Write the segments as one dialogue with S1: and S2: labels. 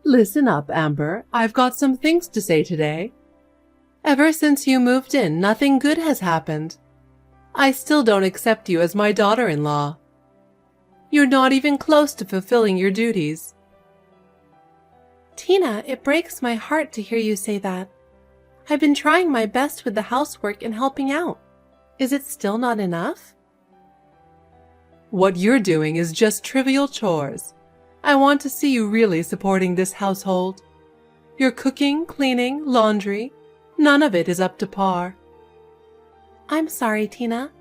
S1: Listen up, Amber. I've got some things to say today. Ever since you moved in, nothing good has happened. I still don't accept you as my daughter-in-law. You're not even close to fulfilling your duties.
S2: Tina, it breaks my heart to hear you say that. I've been trying my best with the housework and helping out. Is it still not enough?
S1: What you're doing is just trivial chores. I want to see you really supporting this household. Your cooking, cleaning, laundry, none of it is up to par.
S2: I'm sorry, Tina.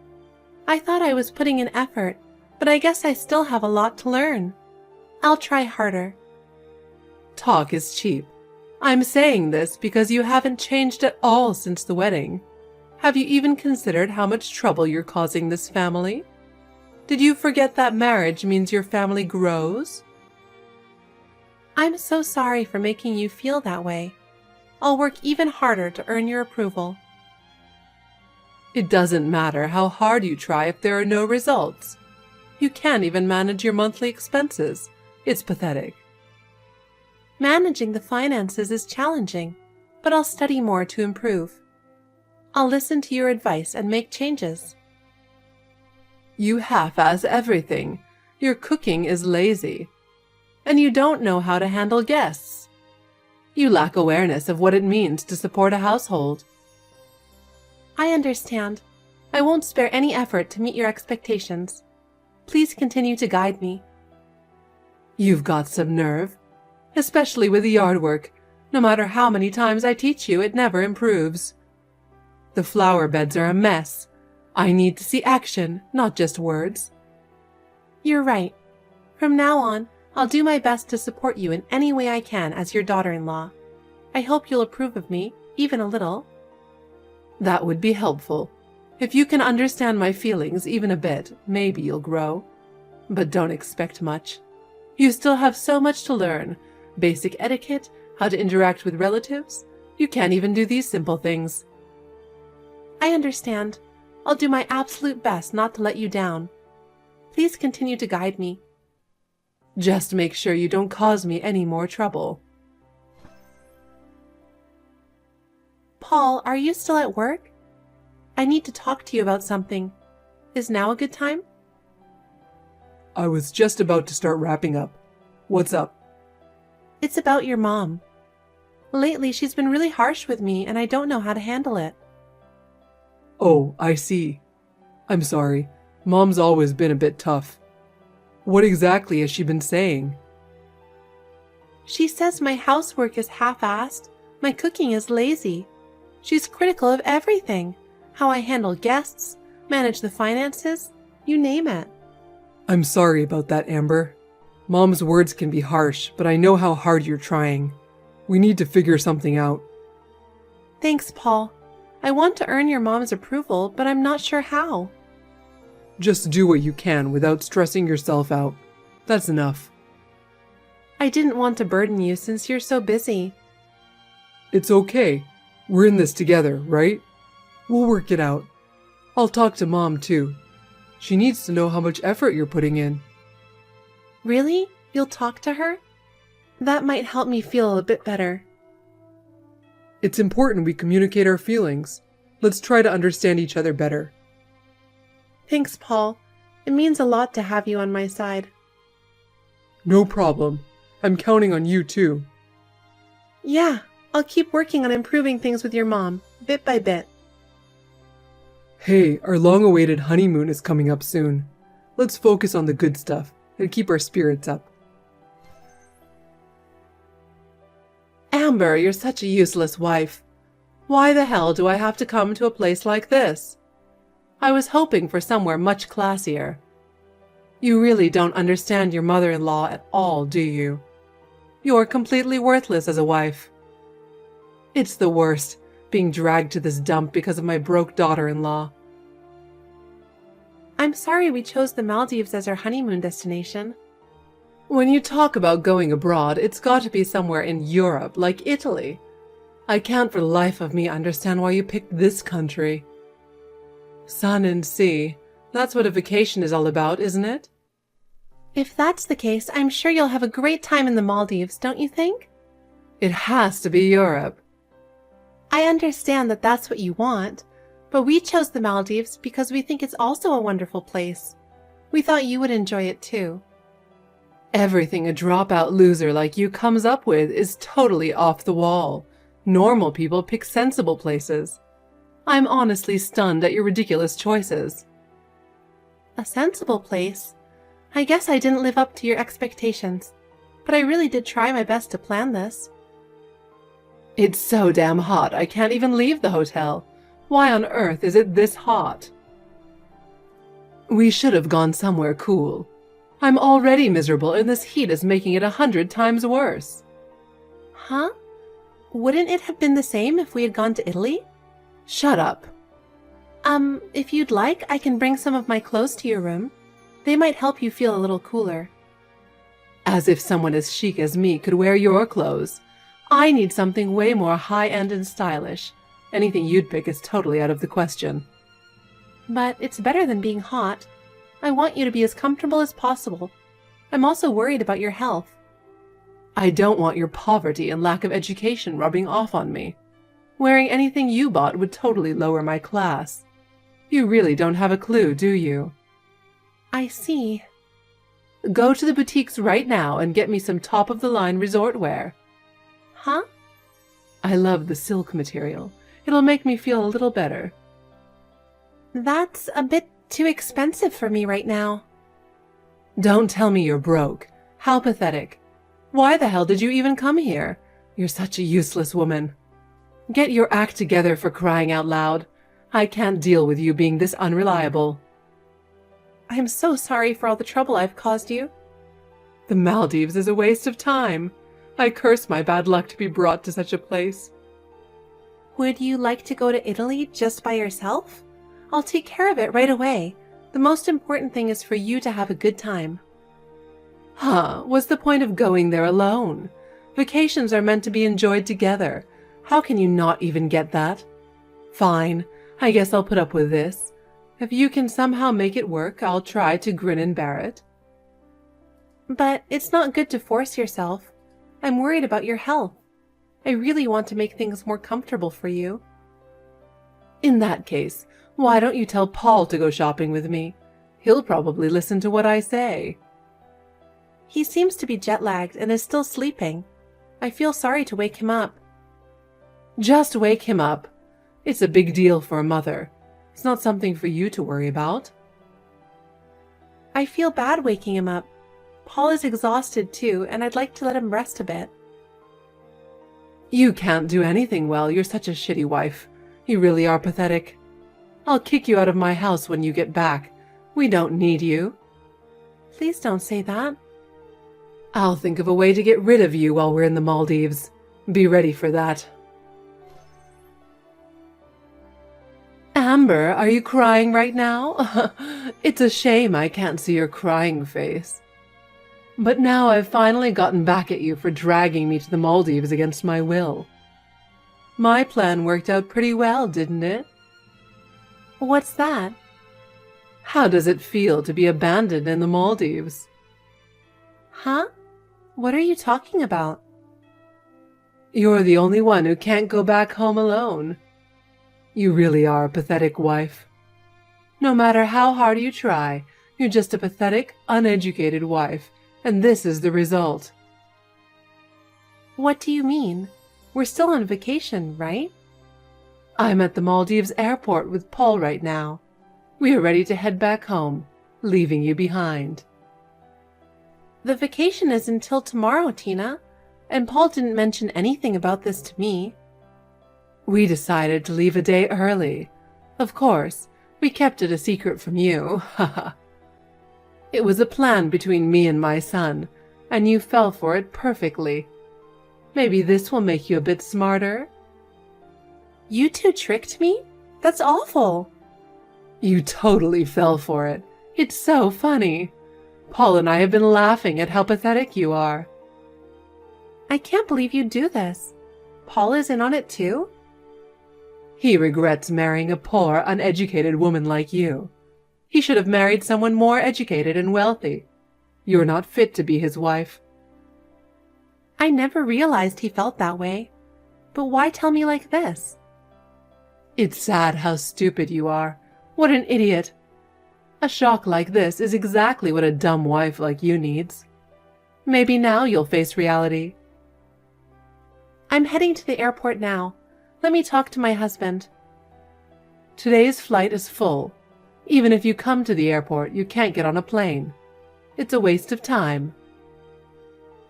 S2: I thought I was putting in effort, but I guess I still have a lot to learn. I'll try harder.
S1: Talk is cheap. I'm saying this because you haven't changed at all since the wedding. Have you even considered how much trouble you're causing this family? Did you forget that marriage means your family grows?
S2: I'm so sorry for making you feel that way. I'll work even harder to earn your approval.
S1: It doesn't matter how hard you try if there are no results. You can't even manage your monthly expenses. It's pathetic.
S2: Managing the finances is challenging, but I'll study more to improve. I'll listen to your advice and make changes.
S1: You half-ass everything. Your cooking is lazy. And you don't know how to handle guests. You lack awareness of what it means to support a household.
S2: I understand. I won't spare any effort to meet your expectations. Please continue to guide me.
S1: You've got some nerve, especially with the yard work. No matter how many times I teach you, it never improves. The flower beds are a mess. I need to see action, not just words.
S2: You're right. From now on, I'll do my best to support you in any way I can as your daughter-in-law. I hope you'll approve of me, even a little.
S1: That would be helpful. If you can understand my feelings even a bit, maybe you'll grow. But don't expect much. You still have so much to learn. Basic etiquette, how to interact with relatives. You can't even do these simple things.
S2: I understand. I'll do my absolute best not to let you down. Please continue to guide me.
S1: Just make sure you don't cause me any more trouble.
S2: Paul, are you still at work? I need to talk to you about something. Is now a good time?
S3: I was just about to start wrapping up. What's up?
S2: It's about your mom. Lately, she's been really harsh with me, and I don't know how to handle it.
S3: Oh, I see. I'm sorry. Mom's always been a bit tough. What exactly has she been saying?
S2: She says my housework is half-assed, my cooking is lazy. She's critical of everything. How I handle guests, manage the finances, you name it.
S3: I'm sorry about that, Amber. Mom's words can be harsh, but I know how hard you're trying. We need to figure something out.
S2: Thanks, Paul. I want to earn your mom's approval, but I'm not sure how.
S3: Just do what you can without stressing yourself out. That's enough.
S2: I didn't want to burden you since you're so busy.
S3: It's okay. We're in this together, right? We'll work it out. I'll talk to Mom, too. She needs to know how much effort you're putting in.
S2: Really? You'll talk to her? That might help me feel a bit better.
S3: It's important we communicate our feelings. Let's try to understand each other better.
S2: Thanks, Paul. It means a lot to have you on my side.
S3: No problem. I'm counting on you, too.
S2: Yeah, I'll keep working on improving things with your mom, bit by bit.
S3: Hey, our long-awaited honeymoon is coming up soon. Let's focus on the good stuff and keep our spirits up.
S1: Amber, you're such a useless wife. Why the hell do I have to come to a place like this? I was hoping for somewhere much classier. You really don't understand your mother-in-law at all, do you? You're completely worthless as a wife. It's the worst, being dragged to this dump because of my broke daughter-in-law.
S2: I'm sorry we chose the Maldives as our honeymoon destination.
S1: When you talk about going abroad, it's got to be somewhere in Europe, like Italy. I can't for the life of me understand why you picked this country. Sun and sea, that's what a vacation is all about, isn't it?
S2: If that's the case, I'm sure you'll have a great time in the Maldives, don't you think?
S1: It has to be Europe.
S2: I understand that that's what you want, but we chose the Maldives because we think it's also a wonderful place. We thought you would enjoy it too.
S1: Everything a dropout loser like you comes up with is totally off the wall. Normal people pick sensible places. I'm honestly stunned at your ridiculous choices.
S2: A sensible place? I guess I didn't live up to your expectations, but I really did try my best to plan this.
S1: It's so damn hot I can't even leave the hotel. Why on earth is it this hot? We should have gone somewhere cool. I'm already miserable and this heat is making it 100 times worse.
S2: Huh? Wouldn't it have been the same if we had gone to Italy?
S1: Shut up.
S2: If you'd like, I can bring some of my clothes to your room. They might help you feel a little cooler.
S1: As if someone as chic as me could wear your clothes. I need something way more high-end and stylish. Anything you'd pick is totally out of the question.
S2: But it's better than being hot. I want you to be as comfortable as possible. I'm also worried about your health.
S1: I don't want your poverty and lack of education rubbing off on me. Wearing anything you bought would totally lower my class. You really don't have a clue, do you?
S2: I see.
S1: Go to the boutiques right now and get me some top-of-the-line resort wear.
S2: Huh?
S1: I love the silk material. It'll make me feel a little better.
S2: That's a bit too expensive for me right now.
S1: Don't tell me you're broke. How pathetic. Why the hell did you even come here? You're such a useless woman. Get your act together, for crying out loud. I can't deal with you being this unreliable.
S2: I'm so sorry for all the trouble I've caused you.
S1: The Maldives is a waste of time. I curse my bad luck to be brought to such a place.
S2: Would you like to go to Italy just by yourself? I'll take care of it right away. The most important thing is for you to have a good time.
S1: Huh, what's the point of going there alone? Vacations are meant to be enjoyed together. How can you not even get that? Fine, I guess I'll put up with this. If you can somehow make it work, I'll try to grin and bear it.
S2: But it's not good to force yourself. I'm worried about your health. I really want to make things more comfortable for you.
S1: In that case, why don't you tell Paul to go shopping with me? He'll probably listen to what I say.
S2: He seems to be jet-lagged and is still sleeping. I feel sorry to wake him up.
S1: Just wake him up. It's a big deal for a mother. It's not something for you to worry about.
S2: I feel bad waking him up. Paul is exhausted too, and I'd like to let him rest a bit.
S1: You can't do anything well. You're such a shitty wife. You really are pathetic. I'll kick you out of my house when you get back. We don't need you.
S2: Please don't say that.
S1: I'll think of a way to get rid of you while we're in the Maldives. Be ready for that. Amber, are you crying right now? It's a shame I can't see your crying face. But now I've finally gotten back at you for dragging me to the Maldives against my will. My plan worked out pretty well, didn't it?
S2: What's that?
S1: How does it feel to be abandoned in the Maldives?
S2: Huh? What are you talking about?
S1: You're the only one who can't go back home alone. You really are a pathetic wife. No matter how hard you try, you're just a pathetic, uneducated wife, and this is the result.
S2: What do you mean? We're still on vacation, right?
S1: I'm at the Maldives airport with Paul right now. We are ready to head back home, leaving you behind.
S2: The vacation is until tomorrow, Tina, and Paul didn't mention anything about this to me.
S1: We decided to leave a day early. Of course, we kept it a secret from you. It was a plan between me and my son, and you fell for it perfectly. Maybe this will make you a bit smarter.
S2: You two tricked me? That's awful.
S1: You totally fell for it. It's so funny. Paul and I have been laughing at how pathetic you are.
S2: I can't believe you'd do this. Paul is in on it too?
S1: He regrets marrying a poor, uneducated woman like you. He should have married someone more educated and wealthy. You're not fit to be his wife.
S2: I never realized he felt that way. But why tell me like this?
S1: It's sad how stupid you are. What an idiot. A shock like this is exactly what a dumb wife like you needs. Maybe now you'll face reality.
S2: I'm heading to the airport now. Let me talk to my husband.
S1: Today's flight is full. Even if you come to the airport, you can't get on a plane. It's a waste of time.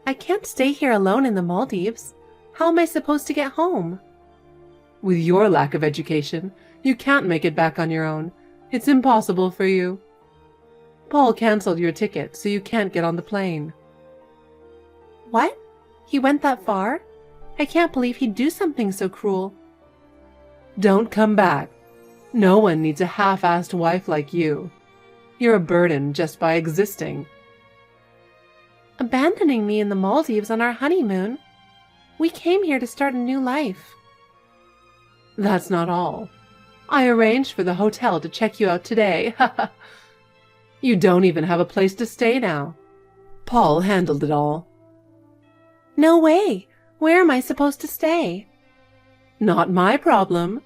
S2: I can't stay here alone in the Maldives. How am I supposed to get home?
S1: With your lack of education, you can't make it back on your own. It's impossible for you. Paul canceled your ticket, so you can't get on the plane.
S2: What? He went that far? I can't believe he'd do something so cruel.
S1: Don't come back. No one needs a half-assed wife like you. You're a burden just by existing.
S2: Abandoning me in the Maldives on our honeymoon? We came here to start a new life.
S1: That's not all. I arranged for the hotel to check you out today. You don't even have a place to stay now. Paul handled it all.
S2: No way! Where am I supposed to stay?
S1: Not my problem.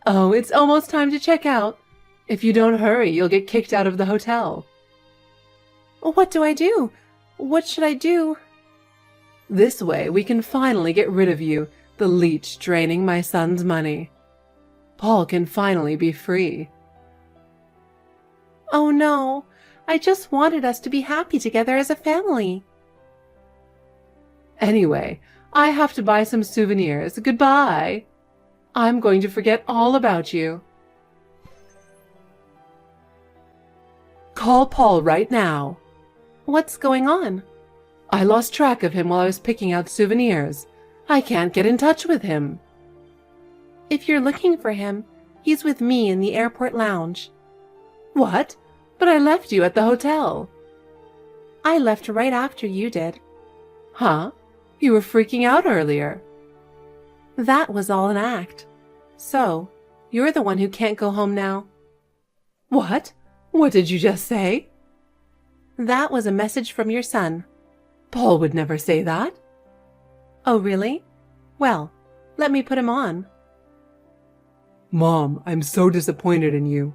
S1: Oh, it's almost time to check out. If you don't hurry, you'll get kicked out of the hotel.
S2: What do I do? What should I do?
S1: This way, we can finally get rid of you, the leech draining my son's money. Paul can finally be free.
S2: Oh no, I just wanted us to be happy together as a family.
S1: Anyway, I have to buy some souvenirs. Goodbye. I'm going to forget all about you. Call Paul right now.
S2: What's going on?
S1: I lost track of him while I was picking out souvenirs. I can't get in touch with him.
S2: If you're looking for him, he's with me in the airport lounge.
S1: What? But I left you at the hotel.
S2: I left right after you did.
S1: Huh? You were freaking out earlier.
S2: That was all an act. So, you're the one who can't go home now.
S1: What? What did you just say?
S2: That was a message from your son.
S1: Paul would never say that.
S2: Oh, really? Well, let me put him on.
S3: Mom, I'm so disappointed in you.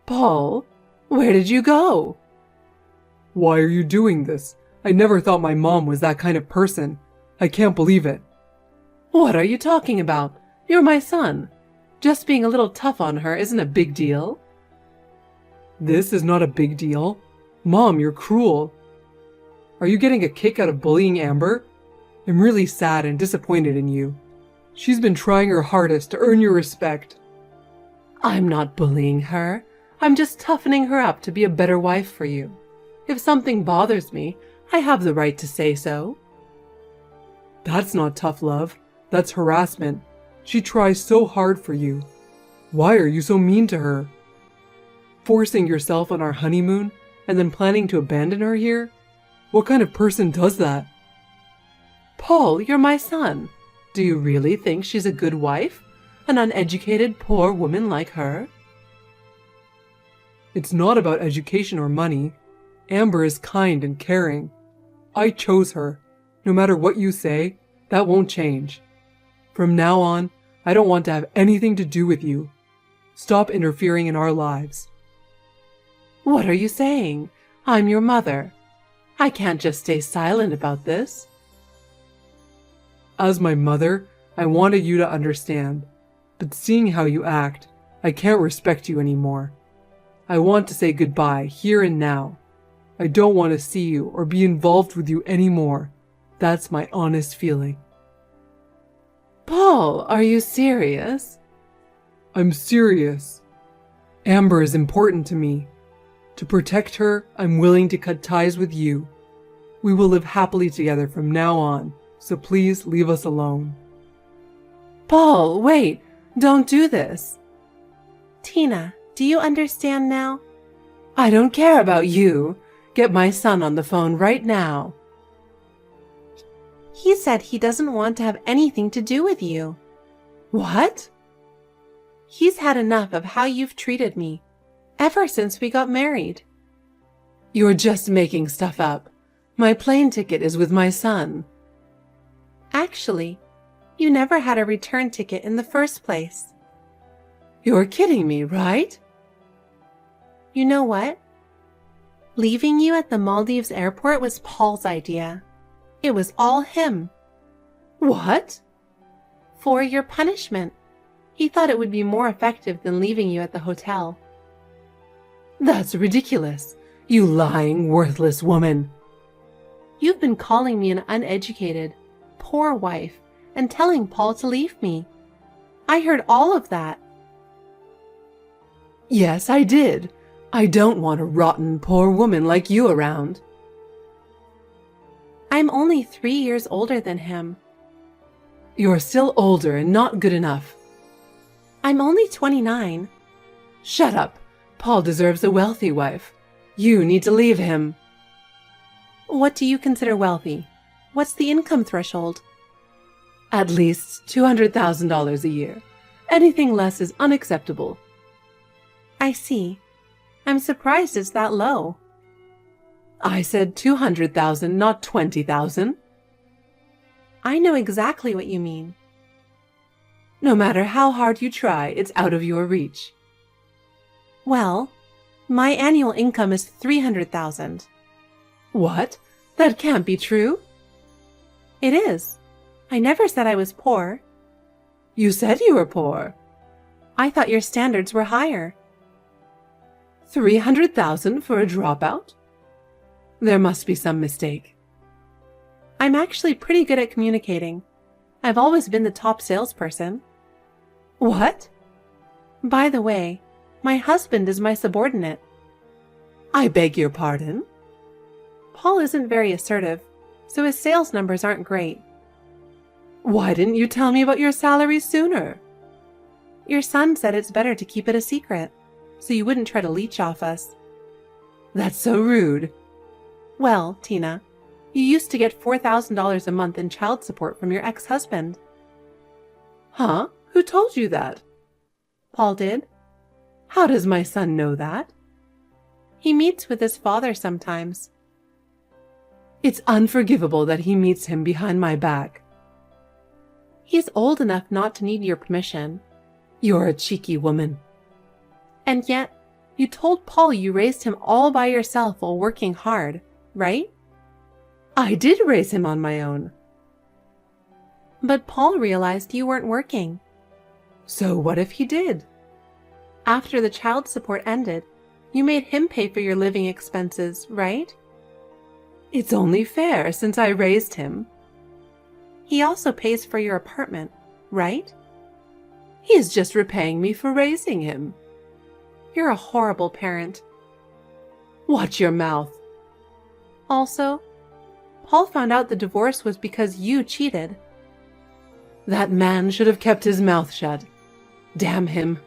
S1: Paul, where did you go?
S3: Why are you doing this? I never thought my mom was that kind of person. I can't believe it.
S1: What are you talking about? You're my son. Just being a little tough on her isn't a big deal.
S3: This is not a big deal. Mom, you're cruel. Are you getting a kick out of bullying Amber? I'm really sad and disappointed in you. She's been trying her hardest to earn your respect.
S1: I'm not bullying her. I'm just toughening her up to be a better wife for you. If something bothers me, I have the right to say so.
S3: That's not tough love. That's harassment. She tries so hard for you. Why are you so mean to her? Forcing yourself on our honeymoon and then planning to abandon her here? What kind of person does that?
S1: Paul, you're my son. Do you really think she's a good wife? An uneducated, poor woman like her?
S3: It's not about education or money. Amber is kind and caring. I chose her. No matter what you say, that won't change. From now on, I don't want to have anything to do with you. Stop interfering in our lives.
S1: What are you saying? I'm your mother. I can't just stay silent about this.
S3: As my mother, I wanted you to understand. But seeing how you act, I can't respect you anymore. I want to say goodbye here and now. I don't want to see you or be involved with you anymore. That's my honest feeling.
S1: Paul, are you serious?
S3: I'm serious. Amber is important to me. To protect her, I'm willing to cut ties with you. We will live happily together from now on, so please leave us alone.
S1: Paul, wait! Don't do this!
S2: Tina, do you understand now?
S1: I don't care about you. Get my son on the phone right now.
S2: He said he doesn't want to have anything to do with you.
S1: What?
S2: He's had enough of how you've treated me, ever since we got married.
S1: You're just making stuff up. My plane ticket is with my son.
S2: Actually, you never had a return ticket in the first place.
S1: You're kidding me, right?
S2: You know what? Leaving you at the Maldives airport was Paul's idea. It was all him.
S1: What?
S2: For your punishment. He thought it would be more effective than leaving you at the hotel.
S1: That's ridiculous. You lying, worthless woman.
S2: You've been calling me an uneducated, poor wife and telling Paul to leave me. I heard all of that.
S1: Yes, I did. I don't want a rotten, poor woman like you around.
S2: I'm only 3 years older than him.
S1: You're still older and not good enough.
S2: I'm only 29.
S1: Shut up. Paul deserves a wealthy wife. You need to leave him.
S2: What do you consider wealthy? What's the income threshold?
S1: At least $200,000 a year. Anything less is unacceptable.
S2: I see. I'm surprised it's that low.
S1: I said 200,000, not 20,000.
S2: I know exactly what you mean.
S1: No matter how hard you try, it's out of your reach.
S2: Well, my annual income is 300,000.
S1: What? That can't be true.
S2: It is. I never said I was poor.
S1: You said you were poor.
S2: I thought your standards were higher.
S1: 300,000 for a dropout? There must be some mistake.
S2: I'm actually pretty good at communicating. I've always been the top salesperson.
S1: What?
S2: By the way, my husband is my subordinate.
S1: I beg your pardon?
S2: Paul isn't very assertive, so his sales numbers aren't great.
S1: Why didn't you tell me about your salary sooner?
S2: Your son said it's better to keep it a secret, so you wouldn't try to leech off us.
S1: That's so rude.
S2: Well, Tina, you used to get $4,000 a month in child support from your ex-husband.
S1: Huh? Who told you that?
S2: Paul did.
S1: How does my son know that?
S2: He meets with his father sometimes.
S1: It's unforgivable that he meets him behind my back.
S2: He's old enough not to need your permission.
S1: You're a cheeky woman.
S2: And yet, you told Paul you raised him all by yourself while working hard, right?
S1: I did raise him on my own.
S2: But Paul realized you weren't working.
S1: So what if he did?
S2: After the child support ended, you made him pay for your living expenses, right?
S1: It's only fair since I raised him.
S2: He also pays for your apartment, right?
S1: He is just repaying me for raising him.
S2: You're a horrible parent.
S1: Watch your mouth.
S2: Also, Paul found out the divorce was because you cheated.
S1: That man should have kept his mouth shut. Damn him.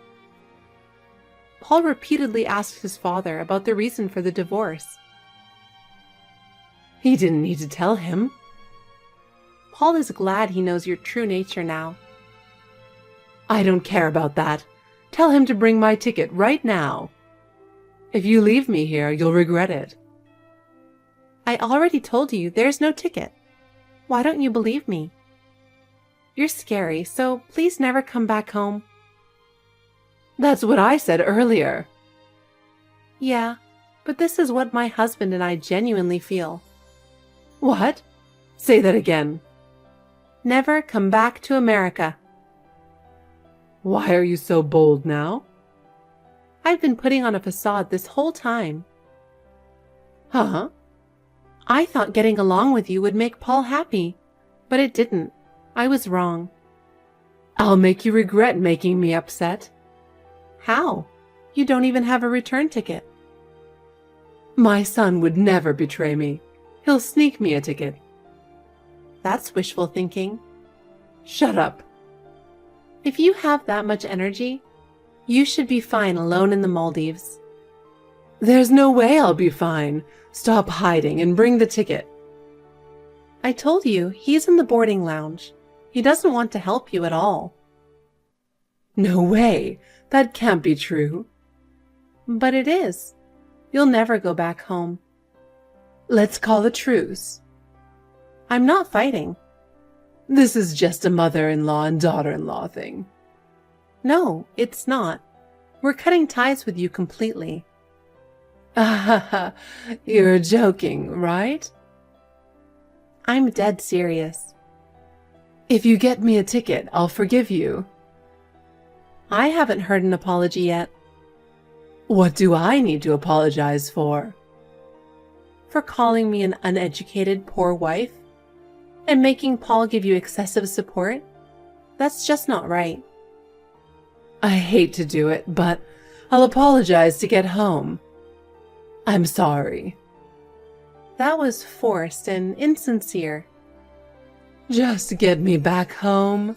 S2: Paul repeatedly asked his father about the reason for the divorce.
S1: He didn't need to tell him.
S2: Paul is glad he knows your true nature now.
S1: I don't care about that. Tell him to bring my ticket right now. If you leave me here, you'll regret it.
S2: I already told you there's no ticket. Why don't you believe me? You're scary, so please never come back home.
S1: That's what I said earlier.
S2: Yeah, but this is what my husband and I genuinely feel.
S1: What? Say that again.
S2: Never come back to America.
S1: Why are you so bold now?
S2: I've been putting on a facade this whole time.
S1: Huh?
S2: I thought getting along with you would make Paul happy, but it didn't. I was wrong.
S1: I'll make you regret making me upset.
S2: How? You don't even have a return ticket.
S1: My son would never betray me. He'll sneak me a ticket.
S2: That's wishful thinking.
S1: Shut up.
S2: If you have that much energy, you should be fine alone in the Maldives.
S1: There's no way I'll be fine. Stop hiding and bring the ticket.
S2: I told you, he's in the boarding lounge. He doesn't want to help you at all.
S1: No way. That can't be true.
S2: But it is. You'll never go back home.
S1: Let's call a truce.
S2: I'm not fighting.
S1: This is just a mother-in-law and daughter-in-law thing.
S2: No, it's not. We're cutting ties with you completely.
S1: You're joking, right?
S2: I'm dead serious.
S1: If you get me a ticket, I'll forgive you.
S2: I haven't heard an apology yet.
S1: What do I need to apologize for?
S2: For calling me an uneducated poor wife and making Paul give you excessive support? That's just not right.
S1: I hate to do it, but I'll apologize to get home. I'm sorry.
S2: That was forced and insincere.
S1: Just get me back home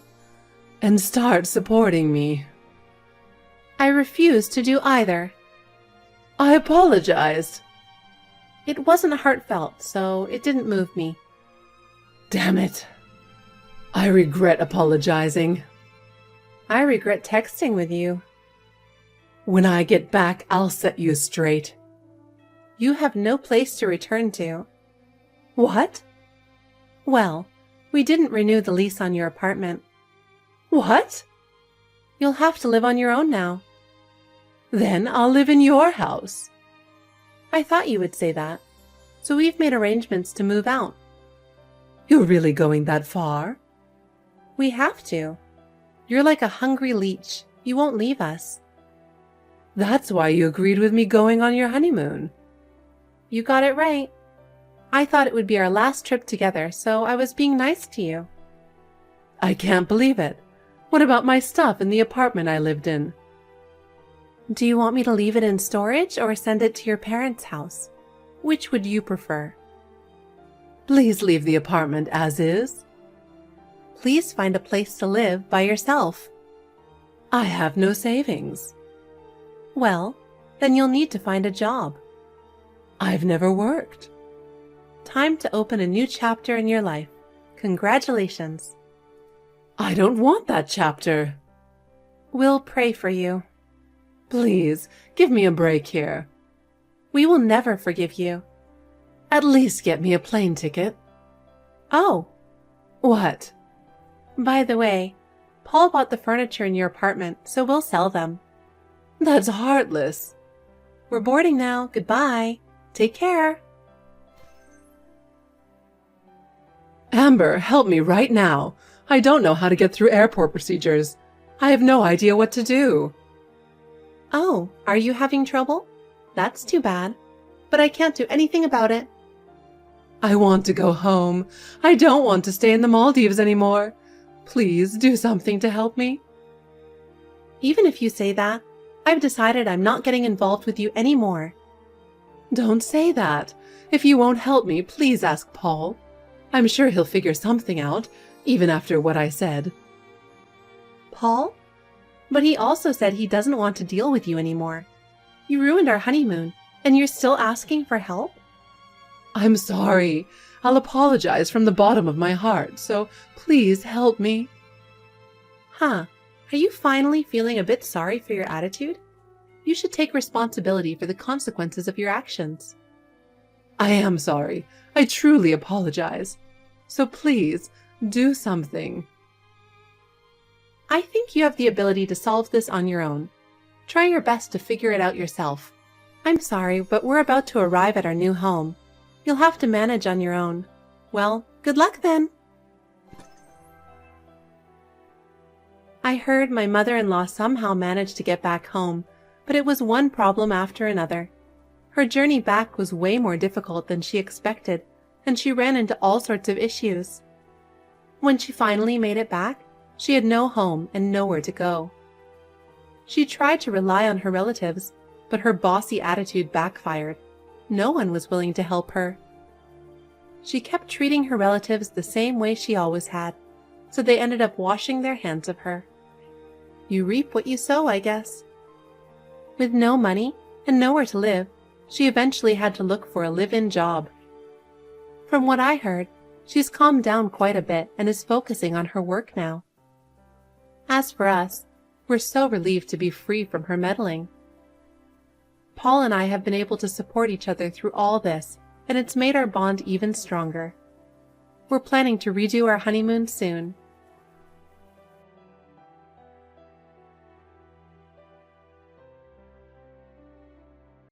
S1: and start supporting me.
S2: I refuse to do either.
S1: I apologized.
S2: It wasn't heartfelt, so it didn't move me.
S1: Damn it. I regret apologizing.
S2: I regret texting with you.
S1: When I get back, I'll set you straight.
S2: You have no place to return to.
S1: What?
S2: Well, we didn't renew the lease on your apartment.
S1: What?
S2: You'll have to live on your own now.
S1: Then I'll live in your house.
S2: I thought you would say that. So we've made arrangements to move out.
S1: You're really going that far?
S2: We have to. You're like a hungry leech. You won't leave us.
S1: That's why you agreed with me going on your honeymoon.
S2: You got it right. I thought it would be our last trip together, so I was being nice to you.
S1: I can't believe it. What about my stuff in the apartment I lived in?
S2: Do you want me to leave it in storage or send it to your parents' house? Which would you prefer?
S1: Please leave the apartment as is.
S2: Please find a place to live by yourself.
S1: I have no savings.
S2: Well, then you'll need to find a job.
S1: I've never worked.
S2: Time to open a new chapter in your life. Congratulations.
S1: I don't want that chapter.
S2: We'll pray for you.
S1: Please, give me a break here.
S2: We will never forgive you.
S1: At least get me a plane ticket.
S2: Oh.
S1: What?
S2: By the way, Paul bought the furniture in your apartment, so we'll sell them.
S1: That's heartless.
S2: We're boarding now. Goodbye. Take care.
S1: Amber, help me right now. I don't know how to get through airport procedures. I have no idea what to do.
S2: Oh, are you having trouble? That's too bad. But I can't do anything about it.
S1: I want to go home. I don't want to stay in the Maldives anymore. Please do something to help me.
S2: Even if you say that, I've decided I'm not getting involved with you anymore.
S1: Don't say that. If you won't help me, please ask Paul. I'm sure he'll figure something out, even after what I said.
S2: Paul? But he also said he doesn't want to deal with you anymore. You ruined our honeymoon, and you're still asking for help?
S1: I'm sorry. I'll apologize from the bottom of my heart, so please help me.
S2: Huh. Are you finally feeling a bit sorry for your attitude? You should take responsibility for the consequences of your actions.
S1: I am sorry. I truly apologize. So please, do something.
S2: I think you have the ability to solve this on your own. Try your best to figure it out yourself. I'm sorry, but we're about to arrive at our new home. You'll have to manage on your own. Well, good luck then. I heard my mother-in-law somehow managed to get back home, but it was one problem after another. Her journey back was way more difficult than she expected, and she ran into all sorts of issues. When she finally made it back, she had no home and nowhere to go. She tried to rely on her relatives, but her bossy attitude backfired. No one was willing to help her. She kept treating her relatives the same way she always had, so they ended up washing their hands of her. You reap what you sow, I guess. With no money and nowhere to live, she eventually had to look for a live-in job. From what I heard, she's calmed down quite a bit and is focusing on her work now. As for us, we're so relieved to be free from her meddling. Paul and I have been able to support each other through all this, and it's made our bond even stronger. We're planning to redo our honeymoon soon.